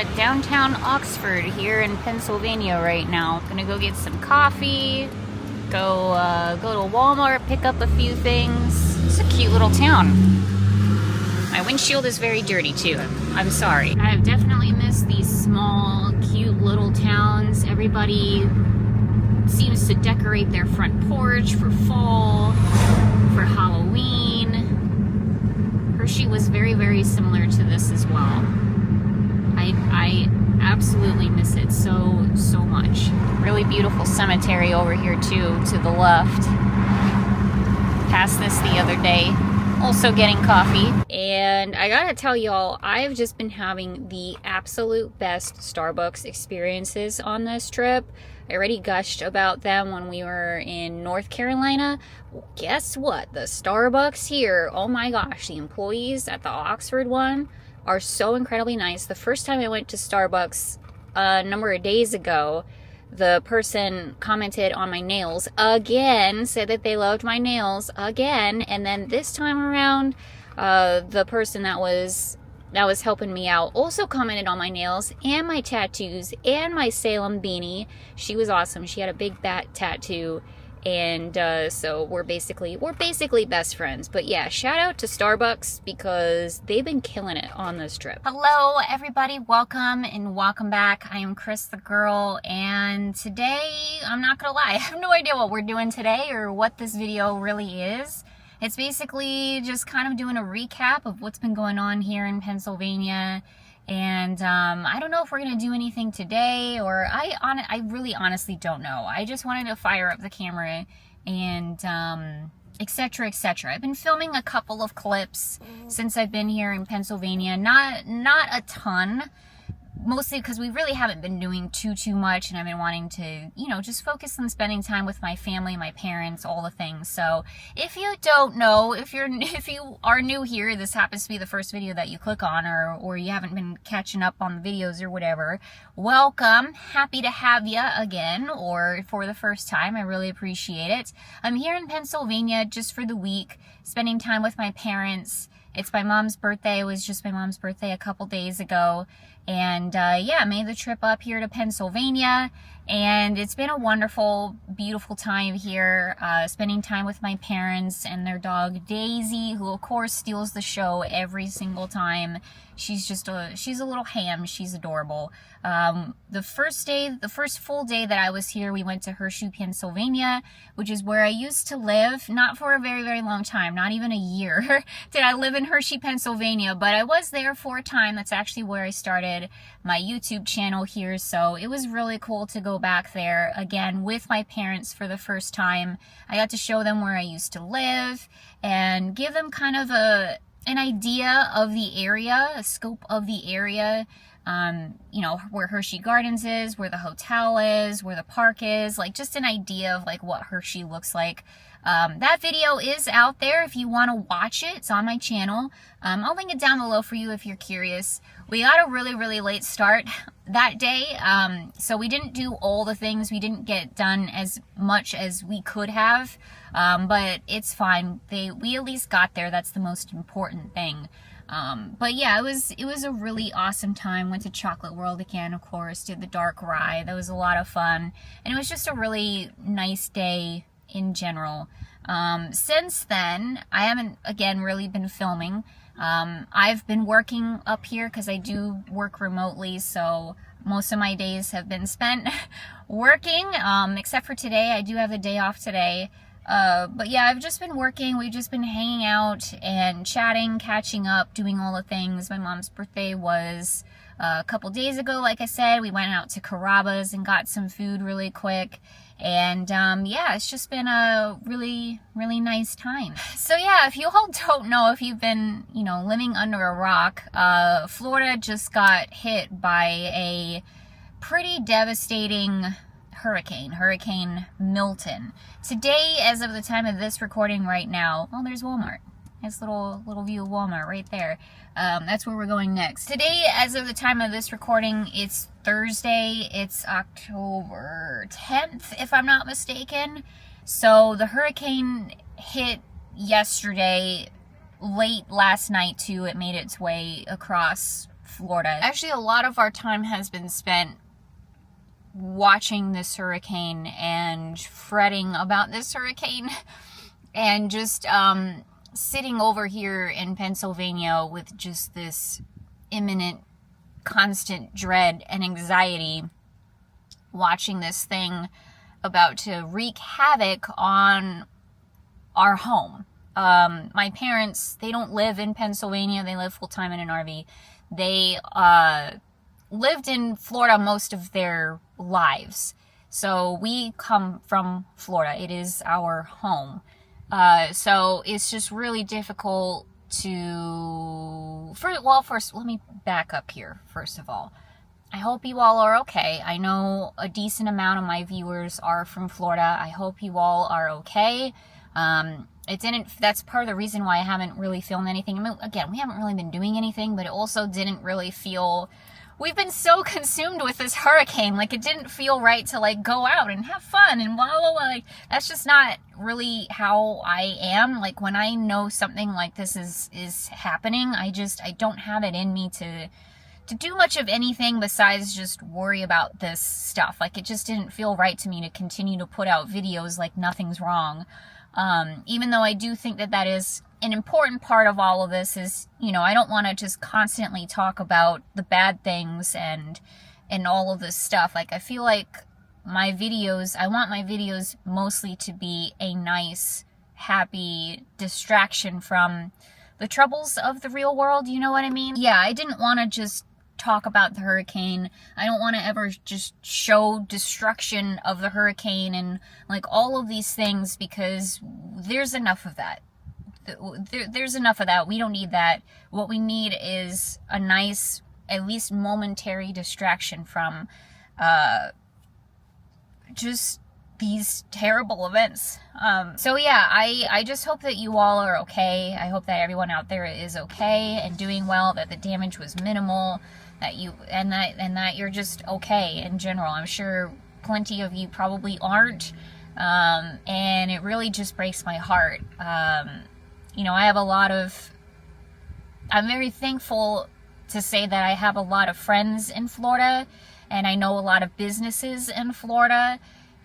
downtown Oxford here in Pennsylvania right now. Gonna go get some coffee, go to Walmart, pick up a few things. It's a cute little town. My windshield is very dirty too. I'm sorry. I have definitely missed these small, cute little towns. Everybody seems to decorate their front porch for fall, for Halloween. Hershey was very, very similar to this as well. I absolutely miss it so much. Really beautiful cemetery over here too, to the left. Passed this the other day. Also getting coffee. And I gotta tell y'all, I've just been having the absolute best Starbucks experiences on this trip. I already gushed about them when we were in North Carolina. Well, guess what? The Starbucks here, oh my gosh, the employees at the Oxford one are so incredibly nice. The first time I went to Starbucks a number of days ago, the person commented on my nails again, said that they loved my nails again, and then this time around, the person that was helping me out also commented on my nails and my tattoos and my Salem beanie. She was awesome. She had a big bat tattoo, and so we're basically best friends. But yeah, shout out to Starbucks because they've been killing it on this trip. Hello everybody, welcome and welcome back. I am CrisTheGirl, and today, I'm not gonna lie, I have no idea what we're doing today or what this video really is. It's basically just kind of doing a recap of what's been going on here in Pennsylvania. And I don't know if we're going to do anything today, or I really honestly don't know. I just wanted to fire up the camera and etc. etc. I've been filming a couple of clips since I've been here in Pennsylvania. Not a ton. Mostly because we really haven't been doing too much, and I've been wanting to, you know, just focus on spending time with my family, my parents, all the things. So if you don't know, if you are new here, this happens to be the first video that you click on, or you haven't been catching up on the videos or whatever, welcome. Happy to have you again, or for the first time. I really appreciate it. I'm here in Pennsylvania just for the week, spending time with my parents. It's my mom's birthday. It was just my mom's birthday a couple days ago. And yeah, made the trip up here to Pennsylvania. And it's been a wonderful, beautiful time here, spending time with my parents and their dog Daisy, who of course steals the show every single time. She's a little ham. She's adorable. The first full day that I was here, we went to Hershey, Pennsylvania, which is where I used to live. Not for a very, very long time, not even a year did I live in Hershey, Pennsylvania, but I was there for a time. That's actually where I started my YouTube channel here, so it was really cool to go back there again with my parents for the first time. I got to show them where I used to live and give them kind of an idea of the area, a scope of the area, you know, where Hershey Gardens is, where the hotel is, where the park is, like just an idea of like what Hershey looks like. That video is out there if you want to watch it. It's on my channel. I'll link it down below for you if you're curious. We got a really, really late start that day, so we didn't do all the things. We didn't get done as much as we could have, but it's fine. We at least got there. That's the most important thing. But yeah, it was a really awesome time. Went to Chocolate World again, of course, did the dark ride. That was a lot of fun, and it was just a really nice day in general. Since then, I haven't again really been filming. I've been working up here because I do work remotely, so most of my days have been spent working, except for today. I do have the day off today. But yeah, I've just been working. We've just been hanging out and chatting, catching up, doing all the things. My mom's birthday was a couple days ago. Like I said, we went out to Carrabba's and got some food really quick. And yeah, it's just been a really, really nice time. So yeah, if you all don't know, if you've been, you know, living under a rock, Florida just got hit by a pretty devastating Hurricane Milton. Today, as of the time of this recording right now, oh, there's Walmart. Nice little view of Walmart right there. That's where we're going next. Today, as of the time of this recording, it's Thursday. It's October 10th, if I'm not mistaken. So the hurricane hit yesterday, late last night too. It made its way across Florida. Actually, a lot of our time has been spent watching this hurricane and fretting about this hurricane and just sitting over here in Pennsylvania with just this imminent, constant dread and anxiety, watching this thing about to wreak havoc on our home. My parents, they don't live in Pennsylvania. They live full-time in an RV. They lived in Florida most of their lives. So we come from Florida. It is our home. So it's just really difficult to... First, let me back up here, first of all. I hope you all are okay. I know a decent amount of my viewers are from Florida. I hope you all are okay. That's part of the reason why I haven't really filmed anything. I mean, again, we haven't really been doing anything, but it also didn't really feel... We've been so consumed with this hurricane, like, it didn't feel right to, like, go out and have fun and blah, blah, blah. Like, that's just not really how I am. Like, when I know something like this is happening, I don't have it in me to do much of anything besides just worry about this stuff. Like, it just didn't feel right to me to continue to put out videos like nothing's wrong. Even though I do think that is an important part of all of this is, you know, I don't want to just constantly talk about the bad things and all of this stuff. Like, I feel like I want my videos mostly to be a nice, happy distraction from the troubles of the real world, you know what I mean? Yeah, I didn't want to just talk about the hurricane. I don't want to ever just show destruction of the hurricane and, like, all of these things, because there's enough of that. There's enough of that. We don't need that. What we need is a nice, at least momentary distraction from just these terrible events. So yeah, I just hope that you all are okay. I hope that everyone out there is okay and doing well, that the damage was minimal, that you're just okay in general. I'm sure plenty of you probably aren't, and it really just breaks my heart. You know, I'm very thankful to say that I have a lot of friends in Florida, and I know a lot of businesses in Florida,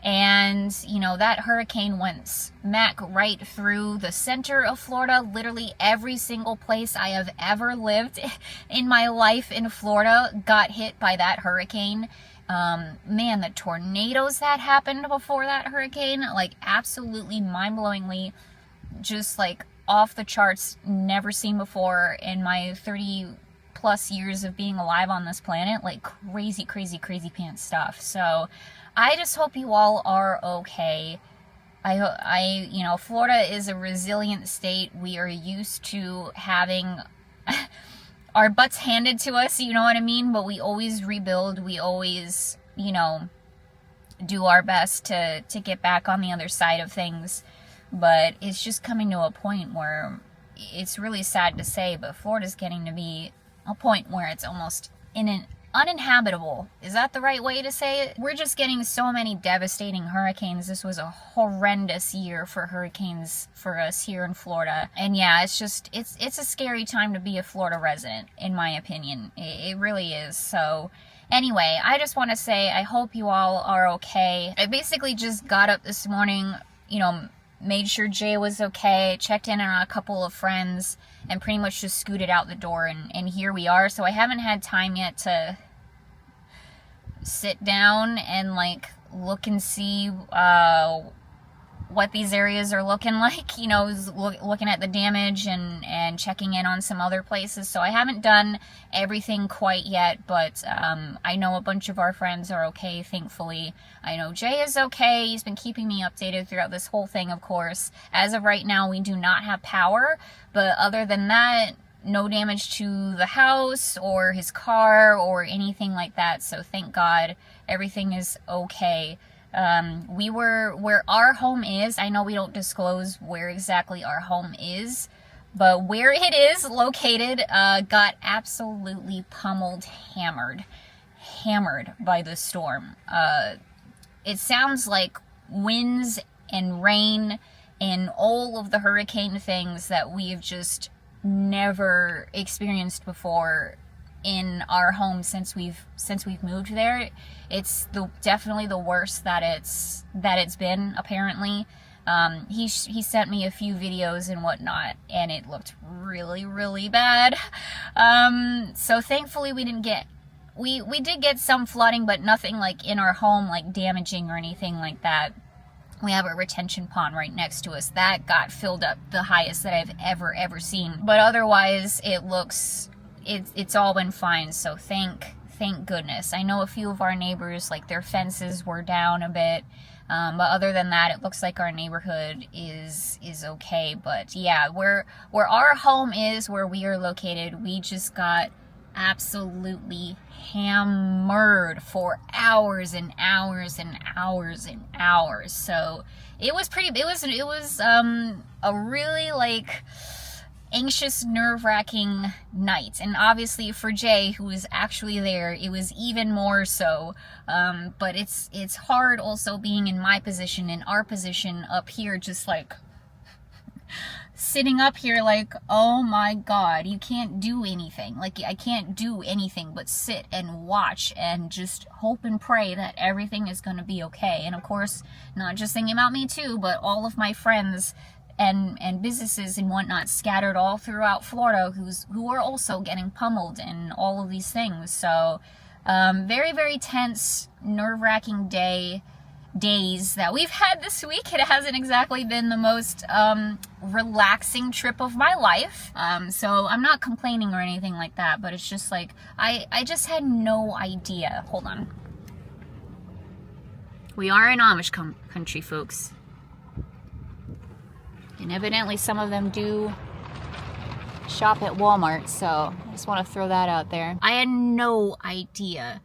and, you know, that hurricane went smack right through the center of Florida. Literally every single place I have ever lived in my life in Florida got hit by that hurricane. Man, the tornadoes that happened before that hurricane, like, absolutely mind-blowingly, just, like, off the charts, never seen before in my 30 plus years of being alive on this planet. Like, crazy, crazy, crazy pants stuff. So I just hope you all are okay. You know, Florida is a resilient state. We are used to having our butts handed to us, you know what I mean? But we always rebuild. We always, you know, do our best to get back on the other side of things. But it's just coming to a point where it's really sad to say, but Florida's getting to be a point where it's almost uninhabitable. Is that the right way to say it? We're just getting so many devastating hurricanes. This was a horrendous year for hurricanes for us here in Florida. And yeah, it's a scary time to be a Florida resident, in my opinion. It really is. So anyway, I just want to say I hope you all are okay. I basically just got up this morning, you know, made sure Jay was okay, checked in on a couple of friends, and pretty much just scooted out the door, and here we are. So I haven't had time yet to sit down and, like, look and see what these areas are looking like, you know, looking at the damage and checking in on some other places. So I haven't done everything quite yet, but I know a bunch of our friends are okay, thankfully. I know Jay is okay. He's been keeping me updated throughout this whole thing, of course. As of right now, we do not have power, but other than that, no damage to the house or his car or anything like that. So thank God everything is okay. Where our home is, I know we don't disclose where exactly our home is, but where it is located, got absolutely pummeled, hammered by the storm. It sounds like winds and rain and all of the hurricane things that we've just never experienced before in our home since we've moved there. It's definitely the worst that it's been, apparently. He sent me a few videos and whatnot, and it looked really, really bad. So thankfully we didn't get, we did get some flooding, but nothing like in our home, like damaging or anything like that. We have a retention pond right next to us that got filled up the highest that I've ever seen. But otherwise, it's all been fine. So thank goodness. I know a few of our neighbors, like their fences were down a bit. But other than that, it looks like our neighborhood is okay. But yeah, where our home is, where we are located, we just got absolutely hammered for hours and hours and hours and hours. So it was a really like anxious, nerve-wracking night. And obviously for Jay, who was actually there, it was even more so. But it's hard also being in my position, in our position up here, just like sitting up here like, oh my god, you can't do anything. Like, I can't do anything but sit and watch and just hope and pray that everything is going to be okay. And of course, not just thinking about me too, but all of my friends and businesses and whatnot scattered all throughout Florida who are also getting pummeled and all of these things. So very, very tense, nerve-wracking days that we've had this week. It hasn't exactly been the most relaxing trip of my life, so I'm not complaining or anything like that, but it's just like I just had no idea. Hold on, we are in Amish country, folks, and evidently some of them do shop at Walmart, so I just want to throw that out there. I had no idea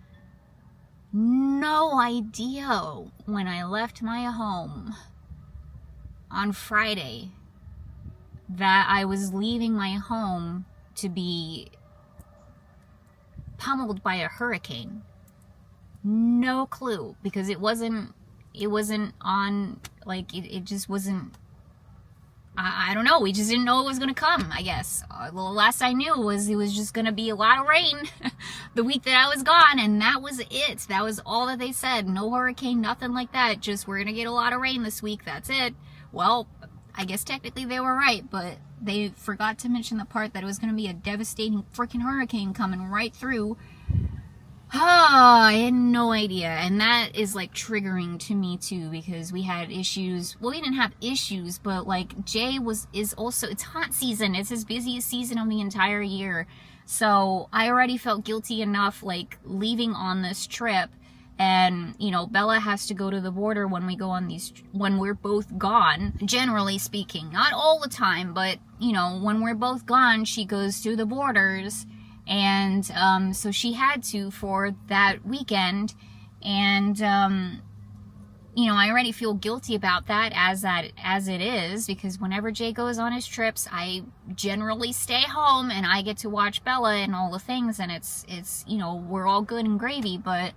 when I left my home on Friday that I was leaving my home to be pummeled by a hurricane. No clue, because it wasn't on, like, it just wasn't, I don't know, we just didn't know it was going to come, I guess. The last I knew was it was just going to be a lot of rain the week that I was gone, and that was it. That was all that they said. No hurricane, nothing like that. Just, we're going to get a lot of rain this week, that's it. Well, I guess technically they were right, but they forgot to mention the part that it was going to be a devastating freaking hurricane coming right through. I had no idea, and that is like triggering to me too, because we had issues. Well, we didn't have issues, but like Jay is also, it's hot season. It's his busiest season of the entire year. So I already felt guilty enough like leaving on this trip, and you know, Bella has to go to the border when we go on these, when we're both gone, generally speaking, not all the time, but you know, when we're both gone, she goes to the borders. And so she had to for that weekend, and you know, I already feel guilty about that as it is, because whenever Jay goes on his trips, I generally stay home and I get to watch Bella and all the things, and it's you know, we're all good and gravy. But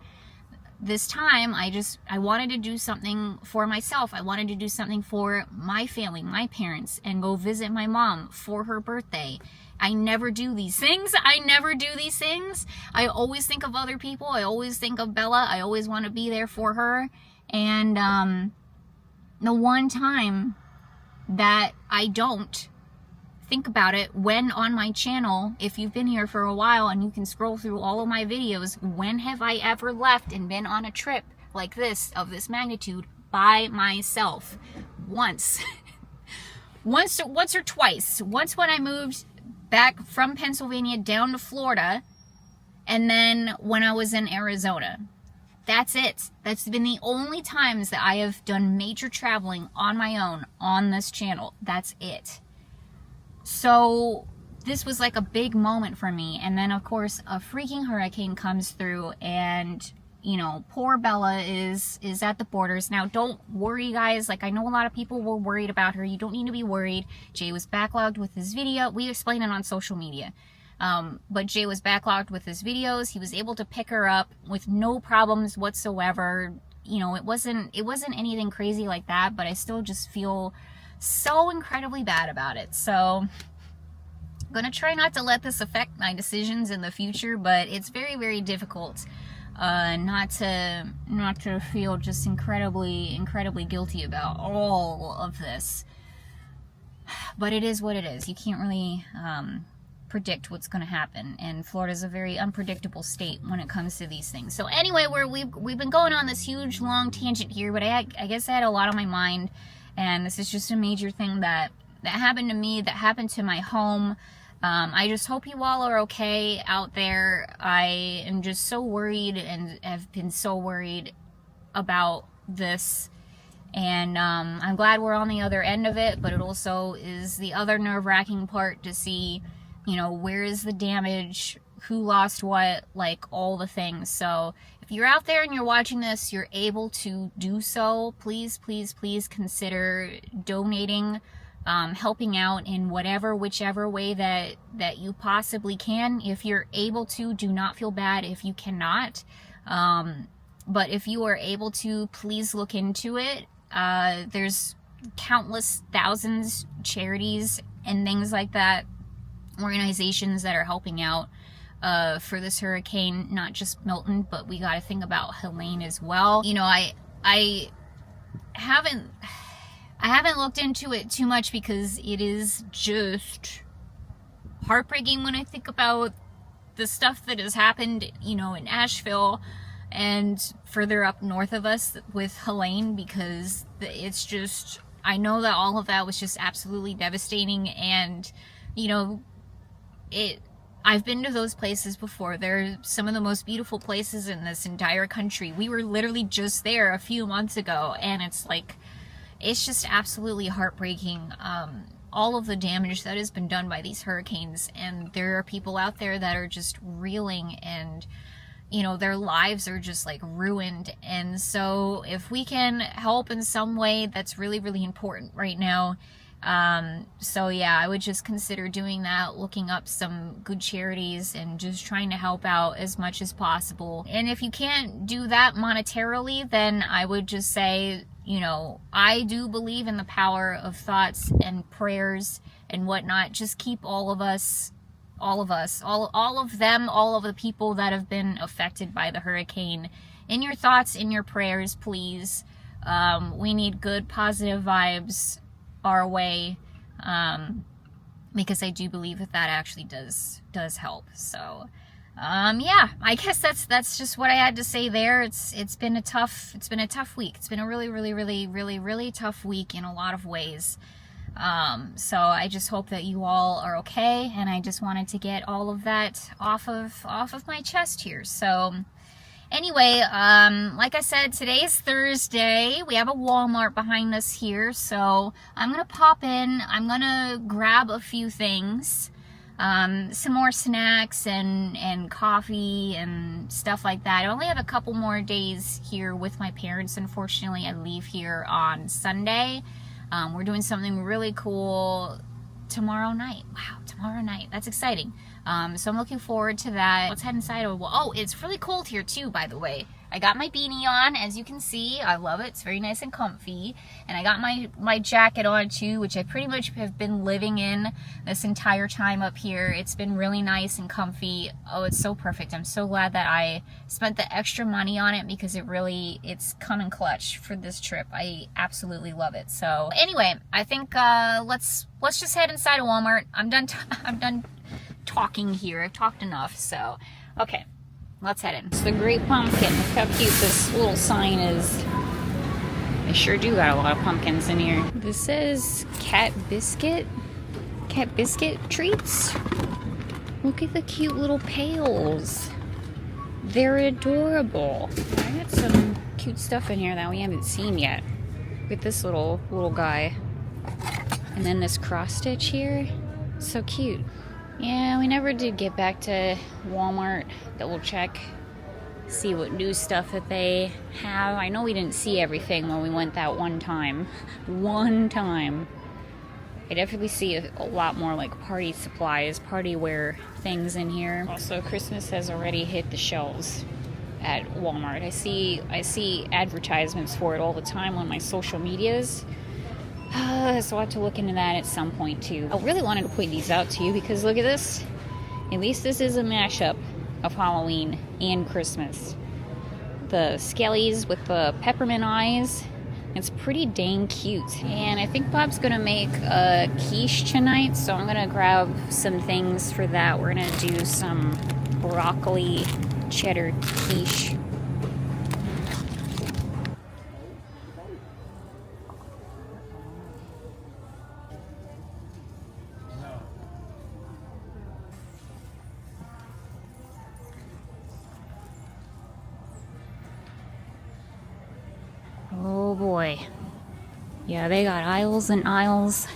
this time I wanted to do something for myself. I wanted to do something for my family, my parents, and go visit my mom for her birthday. I never do these things. I always think of other people. I always think of Bella. I always want to be there for her. And the one time that I don't think about it, when on my channel, if you've been here for a while and you can scroll through all of my videos, when have I ever left and been on a trip like this, of this magnitude, by myself? Once. once or twice. Once when I moved back from Pennsylvania down to Florida, and then when I was in Arizona. That's it. That's been the only times that I have done major traveling on my own on this channel. That's it. So this was like a big moment for me. And then of course a freaking hurricane comes through, and you know, poor Bella is at the borders. Now, don't worry, guys. Like, I know a lot of people were worried about her. You don't need to be worried. Jay was backlogged with his video. We explain it on social media. But Jay was backlogged with his videos. He was able to pick her up with no problems whatsoever. You know, it wasn't anything crazy like that, but I still just feel so incredibly bad about it. So I'm gonna try not to let this affect my decisions in the future, but it's very, very difficult not to feel just incredibly guilty about all of this. But it is what it is. You can't really predict what's going to happen, and Florida's a very unpredictable state when it comes to these things. So anyway, we've been going on this huge long tangent here, but I guess I had a lot on my mind, and this is just a major thing that happened to me, that happened to my home. I just hope you all are okay out there. I am just so worried, and have been so worried about this. And I'm glad we're on the other end of it, but it also is the other nerve-wracking part to see, you know, where is the damage, who lost what, like all the things. So if you're out there and you're watching this, you're able to do so, please, please, please consider donating, helping out in whichever way that you possibly can. If you're able to, do not feel bad if you cannot. But if you are able to, please look into it. There's countless thousands charities and things like that, organizations that are helping out for this hurricane, not just Milton, but we got to think about Helene as well. You know, I haven't looked into it too much because it is just heartbreaking when I think about the stuff that has happened, you know, in Asheville and further up north of us with Helene, because it's just, I know that all of that was just absolutely devastating. And you know, I've been to those places before. They're some of the most beautiful places in this entire country. We were literally just there a few months ago, and it's like, it's just absolutely heartbreaking, all of the damage that has been done by these hurricanes. And there are people out there that are just reeling, and you know, their lives are just like ruined. And so if we can help in some way, that's really, really important right now. So yeah, I would just consider doing that, looking up some good charities and just trying to help out as much as possible. And if you can't do that monetarily, then I would just say, you know, I do believe in the power of thoughts and prayers and whatnot. Just keep all of the people that have been affected by the hurricane in your thoughts, in your prayers, please. We need good, positive vibes our way, because I do believe that actually does help. So yeah, I guess that's just what I had to say there. It's been a tough week. It's been a really tough week in a lot of ways. So I just hope that you all are okay, and I just wanted to get all of that off of my chest here. So anyway, like I said, today's Thursday. We have a Walmart behind us here, so I'm gonna pop in. I'm gonna grab a few things, some more snacks and coffee and stuff like that. I only have a couple more days here with my parents. Unfortunately, I leave here on Sunday. We're doing something really cool tomorrow night. Wow, tomorrow night. That's exciting. So I'm looking forward to that. Let's head inside. Oh, it's really cold here too, by the way. I got my beanie on, as you can see. I love it. It's very nice and comfy. And I got my jacket on too, which I pretty much have been living in this entire time up here. It's been really nice and comfy. Oh, it's so perfect. I'm so glad that I spent the extra money on it, because it's come in clutch for this trip. I absolutely love it. So anyway, I think let's just head inside of Walmart. I'm done talking here. I've talked enough. So okay. Let's head in. It's the Great Pumpkin. Look how cute this little sign is. I sure do got a lot of pumpkins in here. This says cat biscuit treats. Look at the cute little pails. They're adorable. I got some cute stuff in here that we haven't seen yet. Look at this little guy. And then this cross stitch here. So cute. Yeah, we never did get back to Walmart. Double check, see what new stuff that they have. I know we didn't see everything when we went that one time. I definitely see a lot more like party supplies, party wear things in here. Also, Christmas has already hit the shelves at Walmart. I see advertisements for it all the time on my social medias. So I'll have to look into that at some point too. I really wanted to point these out to you because look at this. At least this is a mashup of Halloween and Christmas. The skellies with the peppermint eyes. It's pretty dang cute. And I think Bob's gonna make a quiche tonight, so I'm gonna grab some things for that. We're gonna do some broccoli cheddar quiche. Oh boy. Yeah, they got aisles and aisles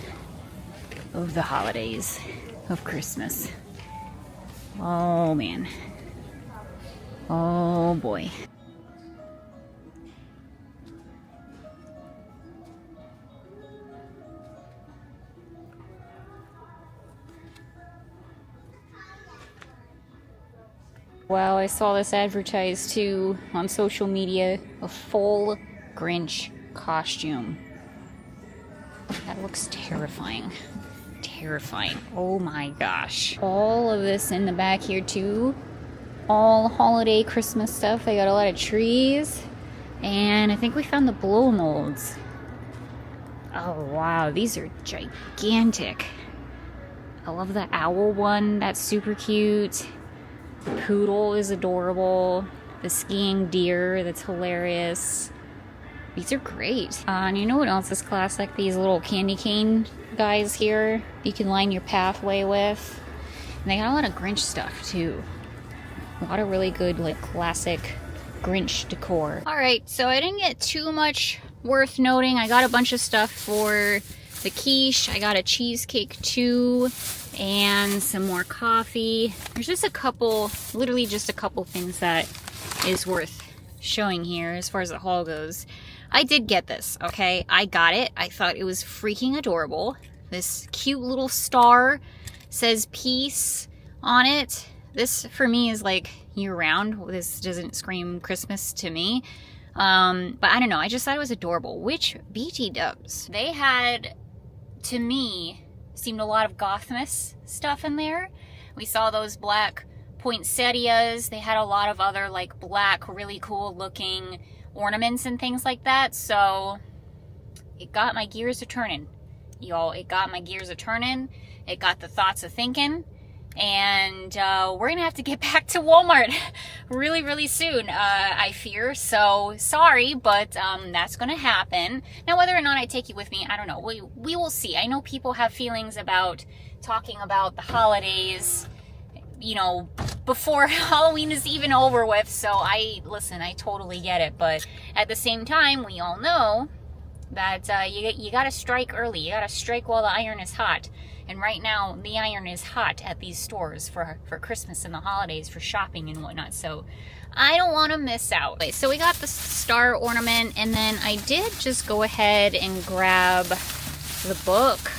of the holidays of Christmas. Oh man. Oh boy. Wow, I saw this advertised too on social media, a full Grinch costume. That looks terrifying. Terrifying. Oh my gosh. All of this in the back here too. All holiday Christmas stuff. They got a lot of trees. And I think we found the blow molds. Oh wow, these are gigantic. I love the owl one. That's super cute. The poodle is adorable. The skiing deer, that's hilarious. These are great. And you know what else is classic? These little candy cane guys here you can line your pathway with. And they got a lot of Grinch stuff too. A lot of really good like classic Grinch decor. Alright, so I didn't get too much worth noting. I got a bunch of stuff for the quiche. I got a cheesecake too. And some more coffee. There's just a couple, literally just a couple things that is worth showing here as far as the haul goes. I did get this, okay? I got it. I thought it was freaking adorable. This cute little star says peace on it. This for me is like year-round. This doesn't scream Christmas to me. But I don't know. I just thought it was adorable. Which BT dubs. They had, to me, seemed a lot of Gothmas stuff in there. We saw those black poinsettias. They had a lot of other like black, really cool looking ornaments and things like that. So it got my gears a turning, y'all. It got my gears a turning. It got the thoughts of thinking. And we're gonna have to get back to Walmart really, really soon, I fear. So sorry, but that's gonna happen. Now, whether or not I take you with me, I don't know. We will see. I know people have feelings about talking about the holidays, you know, before Halloween is even over with. So listen, I totally get it. But at the same time, we all know that you gotta strike early. You gotta strike while the iron is hot. And right now, the iron is hot at these stores for Christmas and the holidays, for shopping and whatnot. So I don't want to miss out. So we got the star ornament, and then I did just go ahead and grab the book.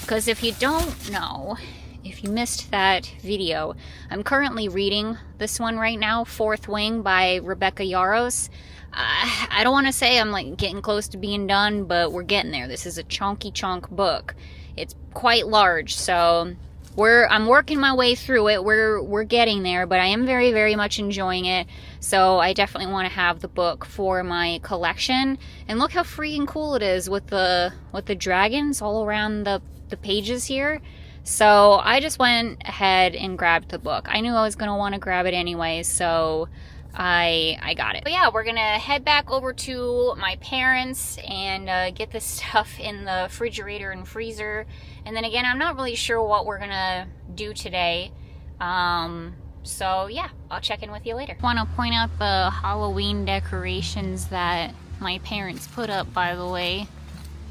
Because if you don't know, if you missed that video, I'm currently reading this one right now, Fourth Wing by Rebecca Yarros. I don't want to say I'm like getting close to being done, but we're getting there. This is a chunky chunk book. It's quite large, so I'm working my way through it. We're getting there, but I am very, very much enjoying it. So I definitely want to have the book for my collection. And look how freaking cool it is with the dragons all around the pages here. So I just went ahead and grabbed the book. I knew I was gonna want to grab it anyway, so I got it. But yeah, we're gonna head back over to my parents and get this stuff in the refrigerator and freezer. And then again, I'm not really sure what we're gonna do today. So yeah, I'll check in with you later. I want to point out the Halloween decorations that my parents put up, by the way.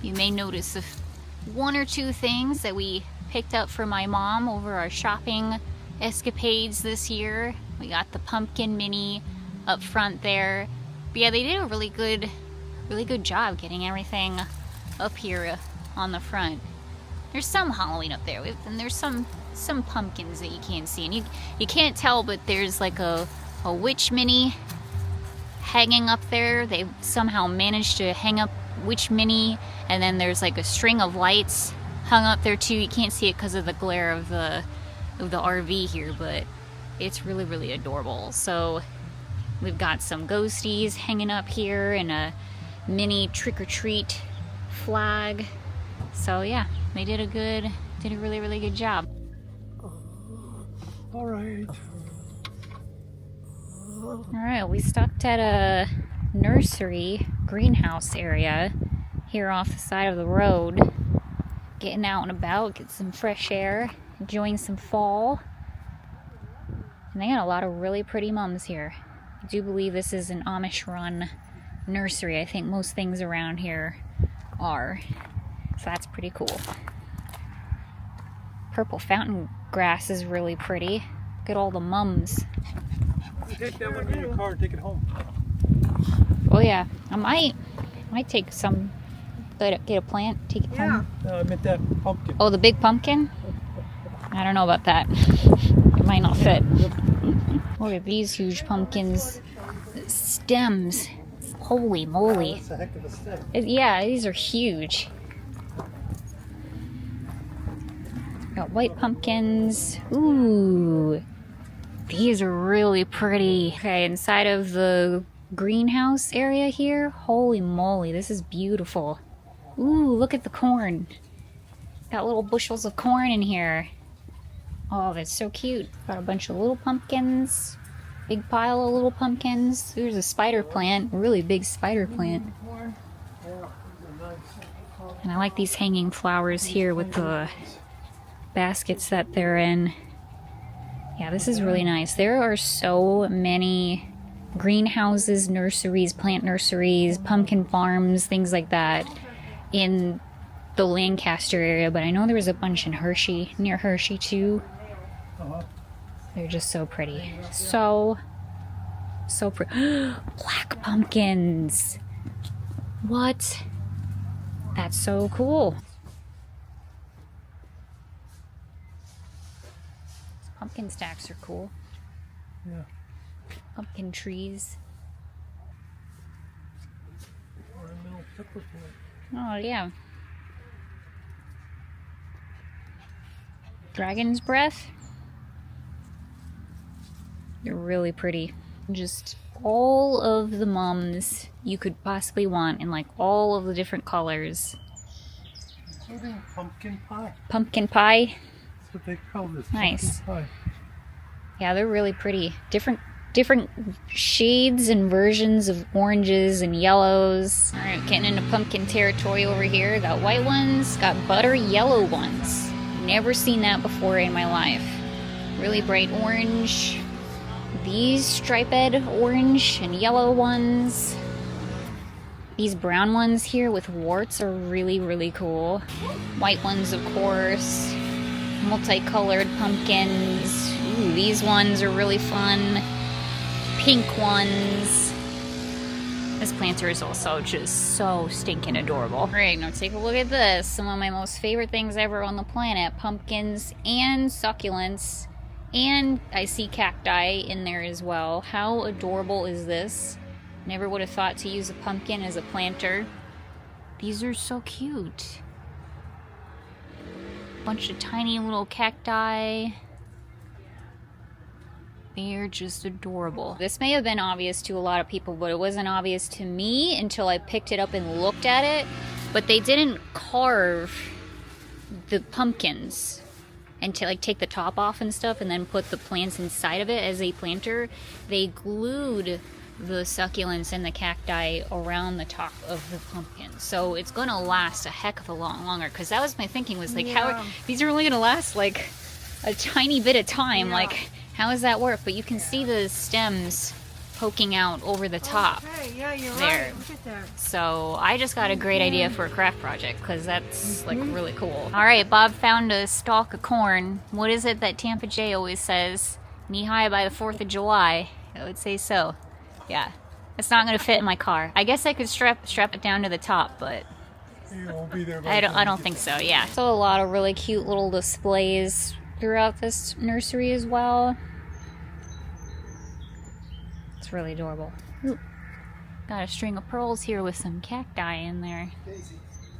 You may notice one or two things that we picked up for my mom over our shopping escapades this year. We got the pumpkin mini up front there. But yeah, they did a really good job getting everything up here on the front. There's some Halloween up there, and there's some pumpkins that you can't see, and you can't tell, but there's like a witch mini hanging up there. They somehow managed to hang up witch mini, and then there's like a string of lights hung up there too. You can't see it because of the glare of the RV here, but it's really, really adorable. So we've got some ghosties hanging up here and a mini trick-or-treat flag. So yeah, they did a really, really good job. All right. All right, we stopped at a nursery greenhouse area here off the side of the road. Getting out and about, get some fresh air, enjoying some fall. And they got a lot of really pretty mums here. I do believe this is an Amish run nursery. I think most things around here are. So that's pretty cool. Purple fountain grass is really pretty. Look at all the mums. Take that one in your car and take it home. Oh yeah, I might take some, get a plant, take it home. No, I meant that pumpkin. Oh, the big pumpkin? I don't know about that. It might not fit. Look at these huge pumpkins. Stems. Holy moly. That's a heck of a stem. Yeah, these are huge. Got white pumpkins. Ooh. These are really pretty. Okay, inside of the greenhouse area here. Holy moly, this is beautiful. Ooh, look at the corn. Got little bushels of corn in here. Oh, that's so cute. Got a bunch of little pumpkins. Big pile of little pumpkins. There's a spider plant. A really big spider plant. And I like these hanging flowers here with the baskets that they're in. Yeah, this is really nice. There are so many greenhouses, nurseries, plant nurseries, pumpkin farms, things like that in the Lancaster area, but I know there was a bunch in Hershey, near Hershey too. They're just so pretty. So pretty. Black pumpkins. What? That's so cool. Pumpkin stacks are cool. Yeah. Pumpkin trees. Ornamental pepper plant. Oh, yeah. Dragon's breath. They're really pretty. Just all of the mums you could possibly want in like all of the different colors. Including pumpkin pie. Pumpkin pie. That's what they call this. Nice. Pumpkin pie. Yeah, they're really pretty. Different shades and versions of oranges and yellows. All right, getting into pumpkin territory over here. Got white ones, got butter yellow ones. Never seen that before in my life. Really bright orange. These striped orange and yellow ones. These brown ones here with warts are really, really cool. White ones, of course. Multicolored pumpkins. Ooh, these ones are really fun. Pink ones. This planter is also just so stinking adorable. All right, now take a look at this. Some of my most favorite things ever on the planet. Pumpkins and succulents. And I see cacti in there as well. How adorable is this? Never would have thought to use a pumpkin as a planter. These are so cute. Bunch of tiny little cacti. They're just adorable. This may have been obvious to a lot of people, but it wasn't obvious to me until I picked it up and looked at it. But they didn't carve the pumpkins and to like take the top off and stuff and then put the plants inside of it as a planter. They glued the succulents and the cacti around the top of the pumpkin, so it's gonna last a heck of a lot longer. Because that was my thinking, was like, how these are only gonna last like a tiny bit of time. Like, how does that work? But you can see the stems poking out over the top. Okay, yeah, you're there. right. Look at that. So I just got a great idea for a craft project, because that's like really cool. All right, Bob found a stalk of corn. What is it that Tampa Jay always says? Knee high by the 4th of July. I would say so. Yeah, it's not gonna fit in my car. I guess I could strap it down to the top, but You won't be there. I don't think so. Yeah. So a lot of really cute little displays throughout this nursery as well. It's really adorable. Ooh. Got a string of pearls here with some cacti in there.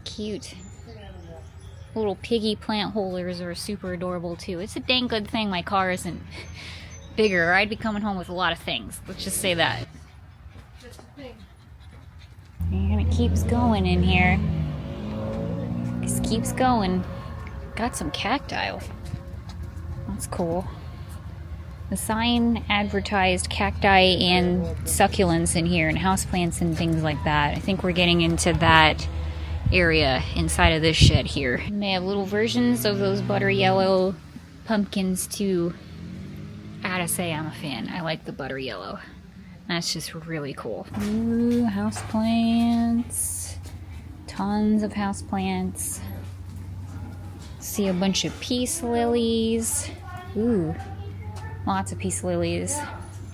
Cute. Little piggy plant holders are super adorable too. It's a dang good thing my car isn't bigger. I'd be coming home with a lot of things. Let's just say that. And it keeps going in here. Just keeps going. Got some cacti. That's cool. The sign advertised cacti and succulents in here and houseplants and things like that. I think we're getting into that area inside of this shed here. And they have little versions of those butter yellow pumpkins too. I gotta say, I'm a fan. I like the butter yellow. That's just really cool. Ooh, houseplants. Tons of houseplants. See a bunch of peace lilies. Ooh, lots of peace lilies.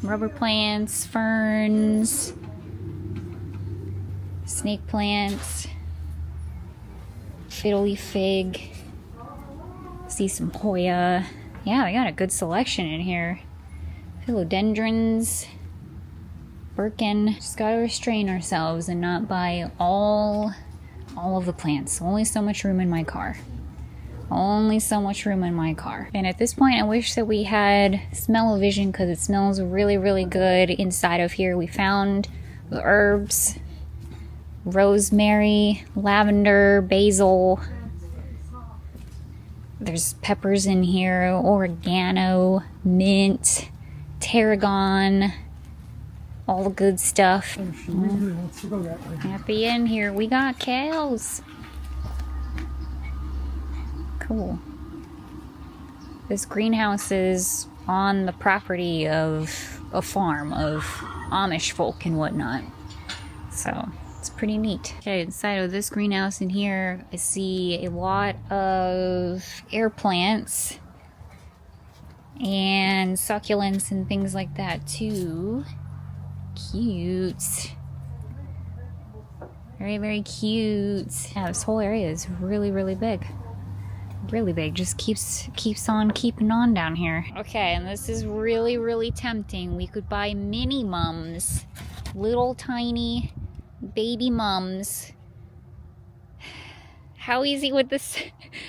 Rubber plants, ferns, snake plants, fiddly fig. See some Hoya. Yeah, we got a good selection in here. Philodendrons, Birkin. Just gotta restrain ourselves and not buy all of the plants. Only so much room in my car. Only so much room in my car. And at this point, I wish that we had smell-o-vision because it smells really, really good inside of here. We found the herbs, rosemary, lavender, basil. There's peppers in here, oregano, mint, tarragon, all the good stuff. Happy in here. We got cows. Cool. This greenhouse is on the property of a farm of Amish folk and whatnot. So it's pretty neat. Okay, inside of this greenhouse in here, I see a lot of air plants and succulents and things like that too. Cute. Very, very cute. Yeah, this whole area is really, really big. Really big. Just keeps on keeping on down here. Okay, and this is really, really tempting. We could buy mini mums. Little tiny baby mums. How easy would this...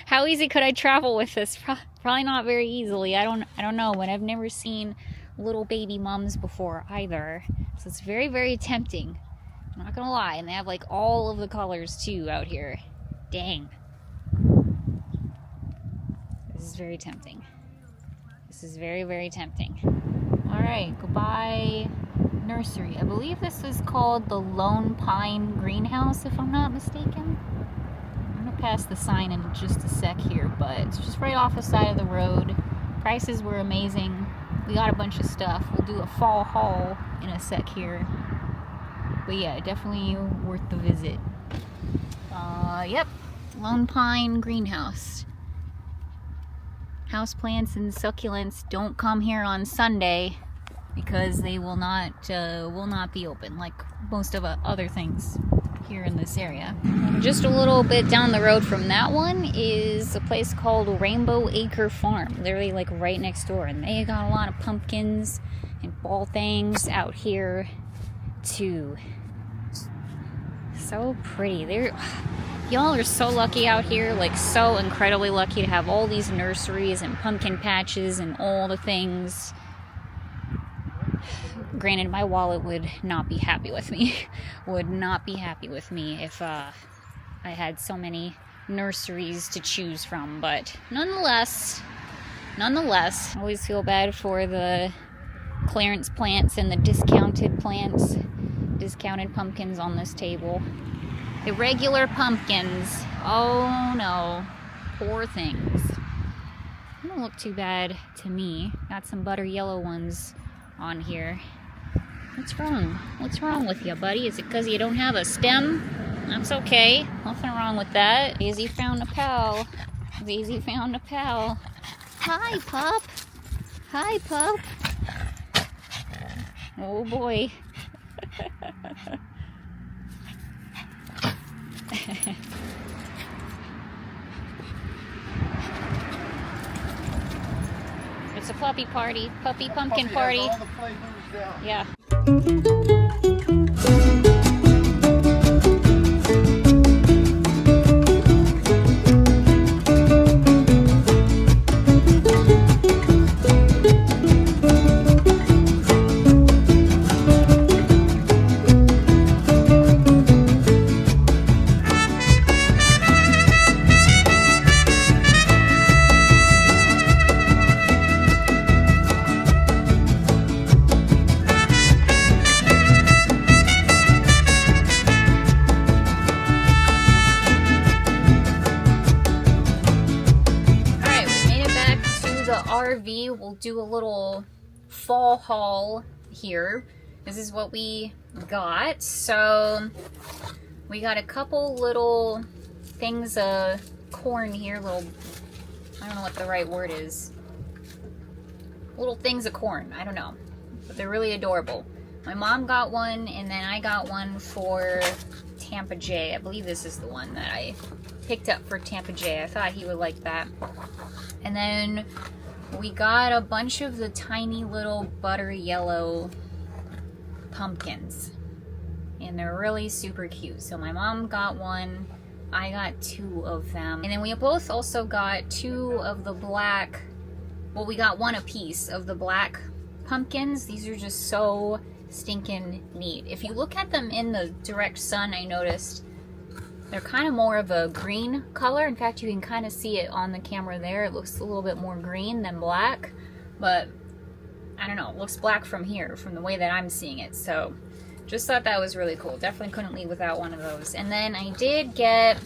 How easy could I travel with this? Probably not very easily. I don't know, but I've never seen little baby mums before either. So it's very, very tempting. I'm not gonna lie. And they have like all of the colors too out here. Dang. This is very tempting. This is very, very tempting. Alright, goodbye nursery. I believe this is called the Lone Pine Greenhouse, if I'm not mistaken. I'm gonna pass the sign in just a sec here, but it's just right off the side of the road. Prices were amazing. We got a bunch of stuff. We'll do a fall haul in a sec here. But yeah, definitely worth the visit. Yep. Lone Pine Greenhouse. Houseplants and succulents don't come here on Sunday because they will not be open like most of other things here in this area. Just a little bit down the road from that one is a place called Rainbow Acre Farm. Literally like right next door, and they got a lot of pumpkins and ball things out here too. So pretty. Y'all are so lucky out here, like so incredibly lucky to have all these nurseries and pumpkin patches and all the things. Granted, my wallet would not be happy with me. Would not be happy with me if I had so many nurseries to choose from. But nonetheless, I always feel bad for the clearance plants and the discounted plants, discounted pumpkins on this table. The regular pumpkins, oh no, poor things. They don't look too bad to me. Got some butter yellow ones on here. What's wrong? What's wrong with you, buddy? Is it because you don't have a stem? That's okay. Nothing wrong with that. Daisy found a pal. Daisy found a pal. Hi, pup. Hi, pup. Oh boy. It's a puppy party. Puppy pumpkin party. All the flavors down. Yeah. RV, we'll do a little fall haul here. This is what we got. So we got a couple little things of corn here, little, I don't know what the right word is. Little things of corn, I don't know. But they're really adorable. My mom got one, and then I got one for Tampa Jay. I believe this is the one that I picked up for Tampa Jay. I thought he would like that. And then we got a bunch of the tiny little buttery yellow pumpkins. And they're really super cute. So my mom got one. I got 2 of them. And then we both also got 2 of the black, well, we got 1 apiece of the black pumpkins. These are just so stinking neat. If you look at them in the direct sun, I noticed they're kind of more of a green color. In fact, you can kind of see it on the camera there. It looks a little bit more green than black, but I don't know, it looks black from here, from the way that I'm seeing it. So just thought that was really cool. Definitely couldn't leave without one of those. And then I did get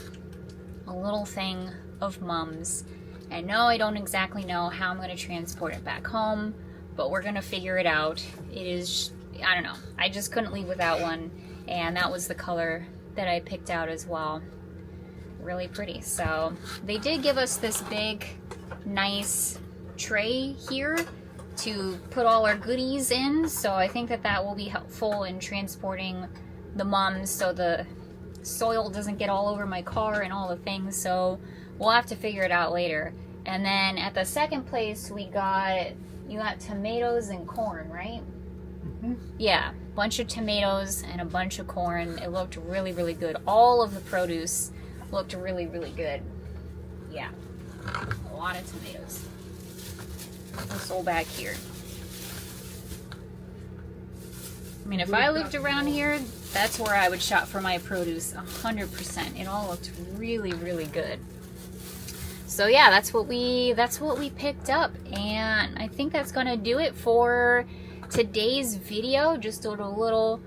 a little thing of Mums. And no, I don't exactly know how I'm going to transport it back home, but we're going to figure it out. It is, I don't know, I just couldn't leave without one, and that was the color that I picked out as well. Really pretty. So they did give us this big, nice tray here to put all our goodies in, so I think that that will be helpful in transporting the Mums so the soil doesn't get all over my car and all the things. So we'll have to figure it out later. And then at the second place you got tomatoes and corn, right? Yeah, bunch of tomatoes and a bunch of corn. It looked really, really good. All of the produce looked really, really good. Yeah, a lot of tomatoes. This whole back here. I mean, if I lived around here, that's where I would shop for my produce, 100%. It all looked really, really good. So yeah, that's what we picked up, and I think that's gonna do it for today's video. Just a little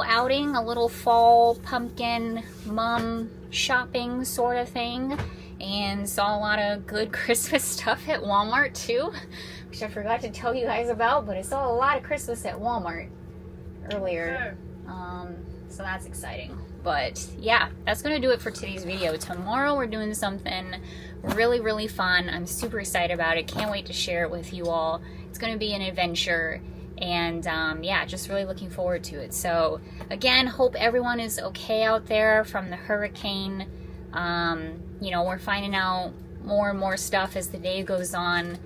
outing, a little fall pumpkin mom shopping sort of thing, and saw a lot of good Christmas stuff at Walmart too, which I forgot to tell you guys about, but I saw a lot of Christmas at Walmart earlier. So that's exciting. But yeah, that's gonna do it for today's video. Tomorrow we're doing something really, really fun. I'm super excited about it. Can't wait to share it with you all. It's gonna be an adventure, and yeah, just really looking forward to it. So again, hope everyone is okay out there from the hurricane. You know, we're finding out more and more stuff as the day goes on.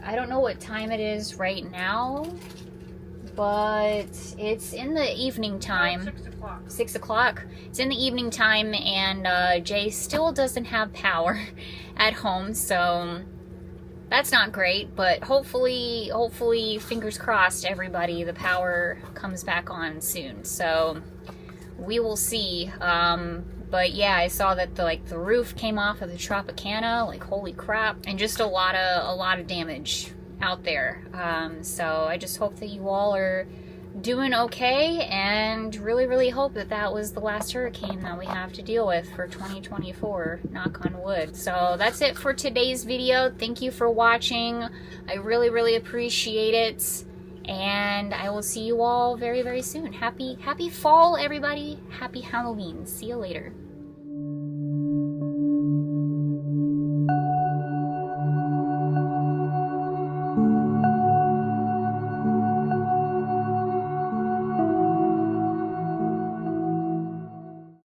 I don't know what time it is right now, but it's in the evening time. 6 o'clock. 6 o'clock. It's in the evening time, and Jay still doesn't have power at home, so that's not great. But hopefully, fingers crossed, everybody, the power comes back on soon. So we will see. But yeah, I saw that the roof came off of the Tropicana. Like, holy crap! And just a lot of damage out there. So I just hope that you all are doing okay, and really, really hope that that was the last hurricane that we have to deal with for 2024, knock on wood. So that's it for today's video. Thank you for watching. I really, really appreciate it, and I will see you all very, very soon. Happy fall, everybody. Happy Halloween. See you later.